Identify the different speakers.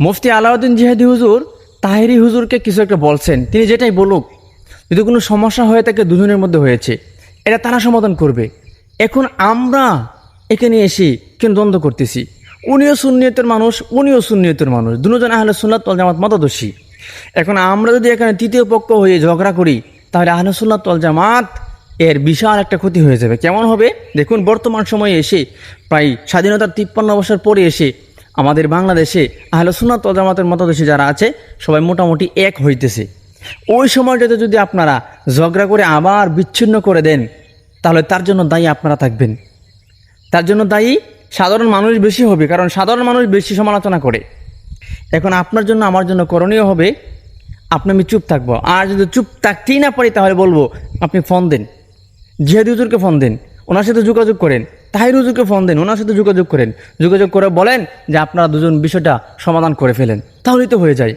Speaker 1: মুফতি আলাউদ্দিন জিহাদি হুজুর তাহেরি হুজুরকে কিছু একটা বলছেন, তিনি যেটাই বলুক, যদি কোনো সমস্যা হয়ে থাকে দুজনের মধ্যে হয়েছে, এটা তারা সমাধান করবে। এখন আমরা এখানে এসে কেন দ্বন্দ্ব করতেছি? উনিও সুন্নিয়তের মানুষ, উনিও সুন্নিয়তের মানুষ, দুজন আহলে সুন্নাত ওয়াল জামাত মতাদর্শী। এখন আমরা যদি এখানে তৃতীয় পক্ষ হয়ে ঝগড়া করি, তাহলে আহলে সুন্নাত ওয়াল জামাত এর বিশাল একটা ক্ষতি হয়ে যাবে। কেমন হবে দেখুন, বর্তমান সময়ে এসে প্রায় স্বাধীনতার 53 বছর পরে এসে আমাদের বাংলাদেশে আহলে সুন্নাত ওয়াল জামাতের মতাদর্শী যারা আছে সবাই মোটামুটি এক হইতেছে। ওই সময়টাতে যদি আপনারা ঝগড়া করে আবার বিচ্ছিন্ন করে দেন, তাহলে তার জন্য দায়ী আপনারা থাকবেন, তার জন্য দায়ী সাধারণ মানুষ বেশি হবে, কারণ সাধারণ মানুষ বেশি সমালোচনা করে। এখন আপনার জন্য আমার জন্য করণীয় হবে, আপনি আমি চুপ থাকবো। আর যদি চুপ থাকতেই না পারি, তাহলে বলবো আপনি ফোন দেন, জিহাদি হুজুরকে ফোন দেন, ওনার সাথে যোগাযোগ করেন, তাহির হুজুরকে ফোন দেন, ওনার সাথে যোগাযোগ করেন, যোগাযোগ করে বলেন যে আপনারা দুজন বিষয়টা সমাধান করে ফেলেন, তাহলেই তো হয়ে যায়।